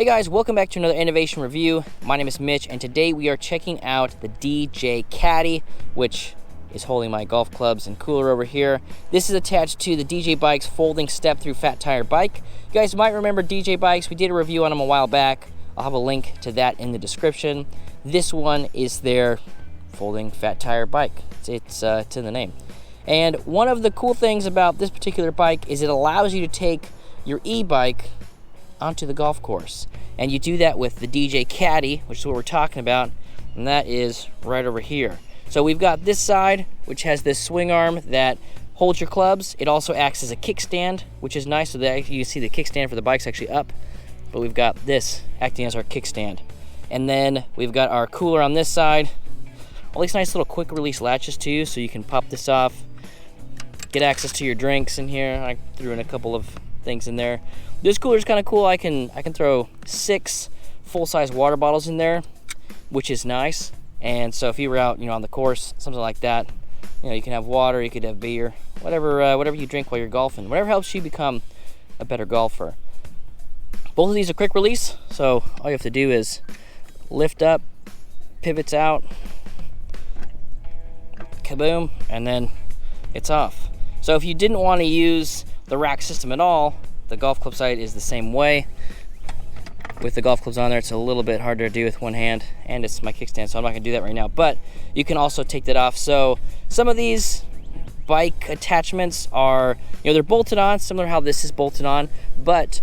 Hey guys, welcome back to another innovation review. My name is Mitch, and today we are checking out the DJ Caddy, which is holding my golf clubs and cooler over here. This is attached to the DJ Ebikes folding step-through fat tire bike. You guys might remember DJ Ebikes. We did a review on them a while back. I'll have a link to that in the description. This one is their folding fat tire bike. It's in the name. And one of the cool things about this particular bike is it allows you to take your e-bike onto the golf course. And you do that with the DJ Caddy, which is what we're talking about, and that is right over here. So we've got this side, which has this swing arm that holds your clubs. It also acts as a kickstand, which is nice, so that you can see the kickstand for the bike's actually up. But we've got this acting as our kickstand. And then we've got our cooler on this side. All these nice little quick release latches too, so you can pop this off, get access to your drinks in here. I threw in a couple of things in there. This cooler is kind of cool. I can throw 6 full-size water bottles in there, which is nice. And so if you were out, on the course, something like that, you can have water, you could have beer, whatever you drink while you're golfing, whatever helps you become a better golfer. Both of these are quick release, so all you have to do is lift up, pivots out, kaboom, and then it's off. So if you didn't want to use the rack system at all, the golf club side is the same way. With the golf clubs on there, it's a little bit harder to do with one hand, and it's my kickstand, so I'm not gonna do that right now, but you can also take that off. So some of these bike attachments are, they're bolted on, similar to how this is bolted on, but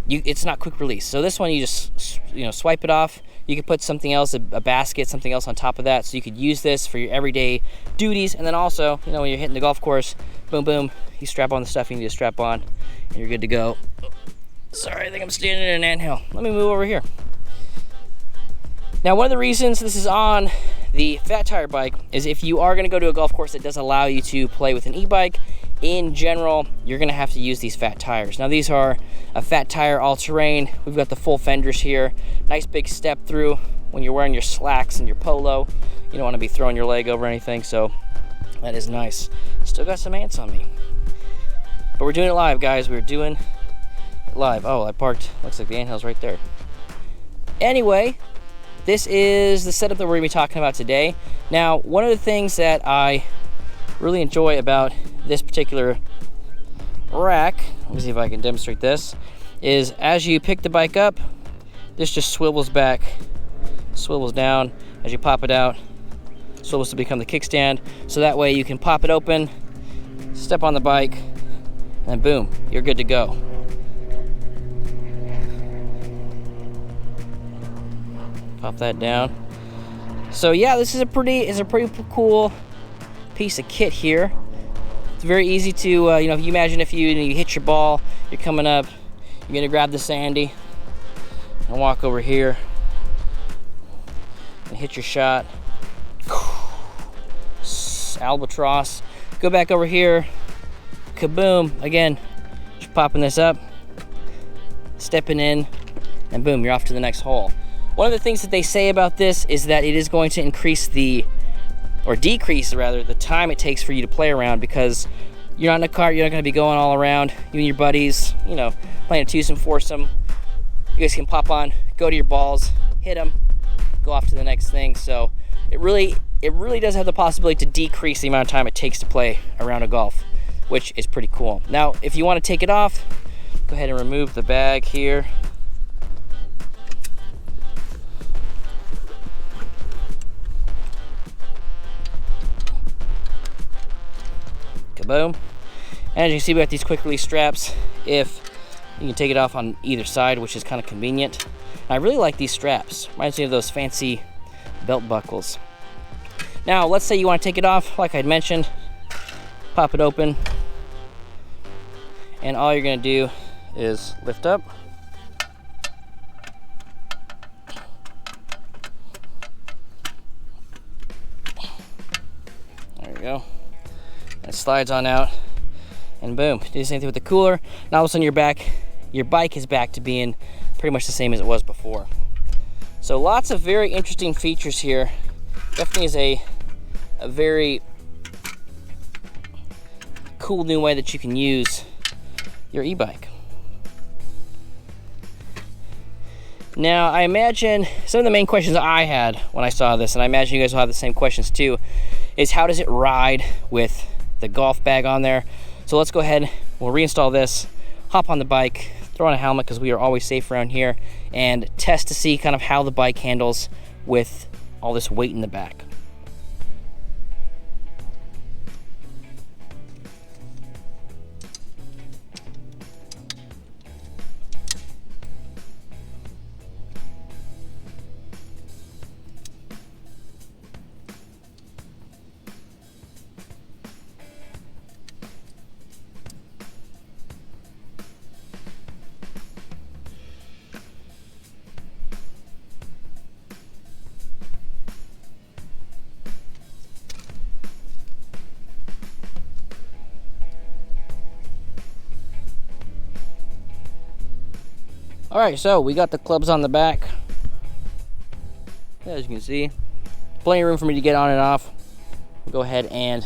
it's not quick release. So this one, you just swipe it off. You could put something else, a basket, something else on top of that, so you could use this for your everyday duties. And then also, when you're hitting the golf course, boom, boom, you strap on the stuff you need to strap on, and you're good to go. Sorry, I think I'm standing in an anthill. Let me move over here. Now, one of the reasons this is on the fat tire bike is if you are gonna go to a golf course that does allow you to play with an e-bike, in general, you're gonna have to use these fat tires. Now, these are a fat tire all-terrain. We've got the full fenders here. Nice big step through when you're wearing your slacks and your polo. You don't wanna be throwing your leg over anything, so that is nice. Still got some ants on me. But we're doing it live, guys. We're doing it live. Oh, I parked. Looks like the anthill's right there. Anyway, this is the setup that we're gonna be talking about today. Now, one of the things that I really enjoy about this particular rack, let me see if I can demonstrate this, is as you pick the bike up, this just swivels back, swivels down. As you pop it out, swivels to become the kickstand, so that way you can pop it open, step on the bike, and boom, you're good to go. Pop that down. So yeah, this is a pretty cool piece of kit here. It's very easy to, if you imagine if you hit your ball, you're coming up, you're gonna grab the sandy and walk over here and hit your shot. Albatross. Go back over here. Kaboom. Again, just popping this up, stepping in, and boom, you're off to the next hole. One of the things that they say about this is that it is going to decrease the time it takes for you to play around, because you're not in a cart, you're not going to be going all around, you and your buddies, playing a twosome, foursome. You guys can pop on, go to your balls, hit them, go off to the next thing. So it really does have the possibility to decrease the amount of time it takes to play around a golf, which is pretty cool. Now, if you want to take it off, go ahead and remove the bag here. Kaboom. And as you can see, we got these quick release straps. If you can take it off on either side, which is kind of convenient. And I really like these straps. Reminds me of those fancy belt buckles. Now, let's say you want to take it off, like I'd mentioned. Pop it open, and all you're going to do is lift up. There you go. It slides on out, and boom. Do the same thing with the cooler. Now all of a sudden your bike is back to being pretty much the same as it was before. So lots of very interesting features here. Definitely is a very cool new way that you can use your e-bike. Now, I imagine some of the main questions I had when I saw this, and I imagine you guys will have the same questions too, is how does it ride with the golf bag on there? So let's go ahead, we'll reinstall this, hop on the bike, throw on a helmet because we are always safe around here, and test to see kind of how the bike handles with all this weight in the back. All right, so we got the clubs on the back. As you can see, plenty of room for me to get on and off. We'll go ahead and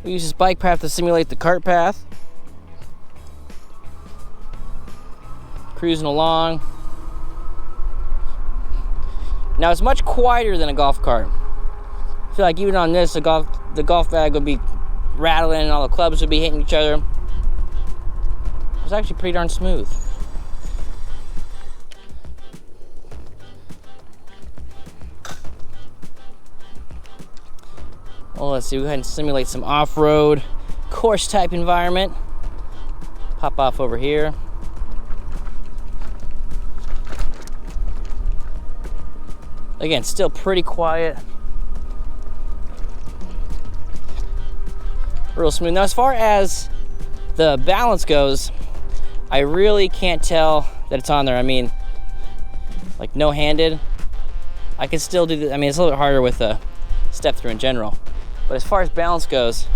we'll use this bike path to simulate the cart path. Cruising along. Now it's much quieter than a golf cart. I feel like even on this, the golf bag would be rattling and all the clubs would be hitting each other. It's actually pretty darn smooth. Well, let's see, we'll go ahead and simulate some off-road course type environment. Pop off over here. Again, still pretty quiet. Real smooth. Now, as far as the balance goes, I really can't tell that it's on there. I mean, like no-handed, I can still do this. I mean, it's a little bit harder with a step through in general. But as far as balance goes,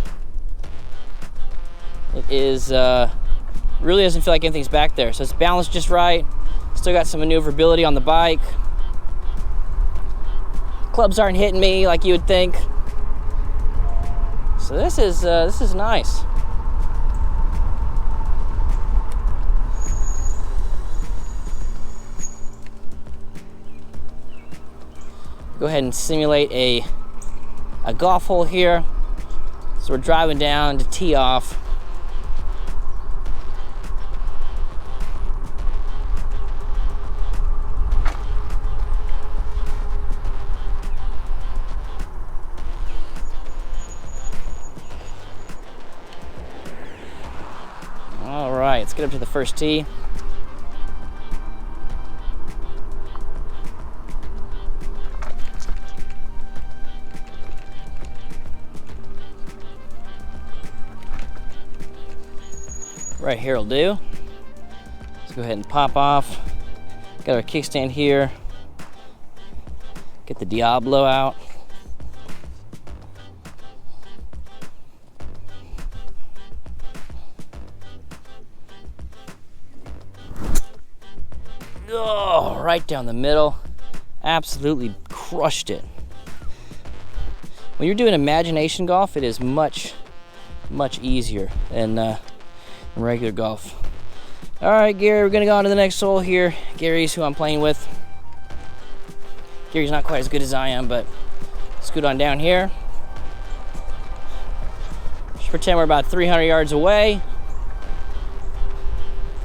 it is really doesn't feel like anything's back there. So it's balanced just right. Still got some maneuverability on the bike. Clubs aren't hitting me like you would think. So this is nice. Go ahead and simulate a golf hole here. So we're driving down to tee off. All right, let's get up to the first tee. Right here will do. Let's go ahead and pop off. Got our kickstand here. Get the Diablo out. Oh, right down the middle. Absolutely crushed it. When you're doing imagination golf, it is much easier than regular golf. All right, Gary, we're gonna go on to the next hole here. Gary's who I'm playing with. Gary's not quite as good as I am, but scoot on down here. Just pretend we're about 300 yards away.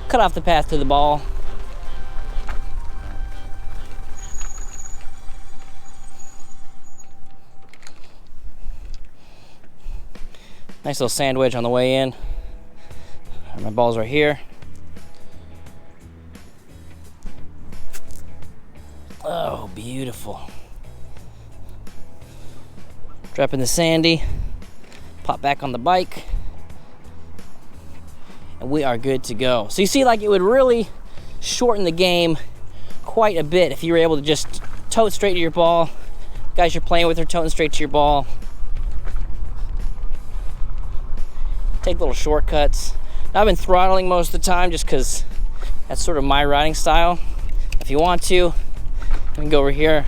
Cut off the path to the ball. Nice little sandwich on the way in. My ball's right here. Oh, beautiful. Drop in the sandy, pop back on the bike, and we are good to go. So you see, like, it would really shorten the game quite a bit if you were able to just tote straight to your ball. Guys you're playing with are toting straight to your ball. Take little shortcuts. I've been throttling most of the time just because that's sort of my riding style. If you want to, you can go over here,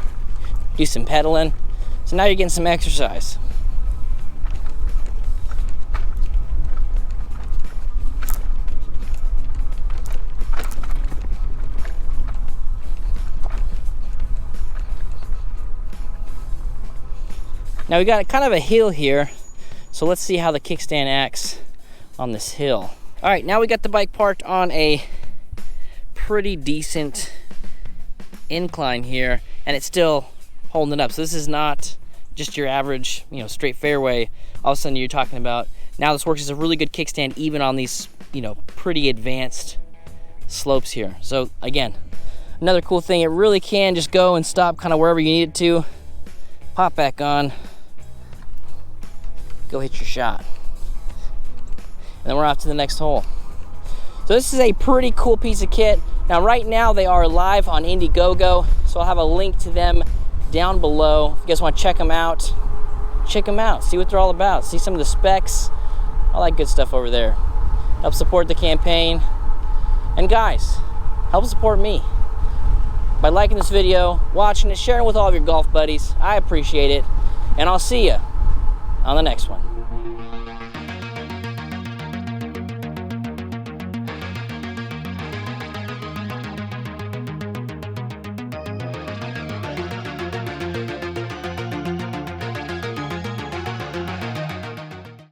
do some pedaling. So now you're getting some exercise. Now we got kind of a hill here, so let's see how the kickstand acts on this hill. All right, now we got the bike parked on a pretty decent incline here, and it's still holding it up. So this is not just your average, you know, straight fairway. All of a sudden you're talking about, now this works as a really good kickstand even on these, you know, pretty advanced slopes here. So again, another cool thing, it really can just go and stop kind of wherever you need it to, pop back on, go hit your shot, and then we're off to the next hole. So this is a pretty cool piece of kit. Now right now they are live on IndieGoGo, so I'll have a link to them down below. If you guys want to check them out, see what they're all about, see some of the specs, all that good stuff over there. Help support the campaign, and guys, help support me by liking this video, watching it, sharing it with all of your golf buddies. I appreciate it, and I'll see you on the next one.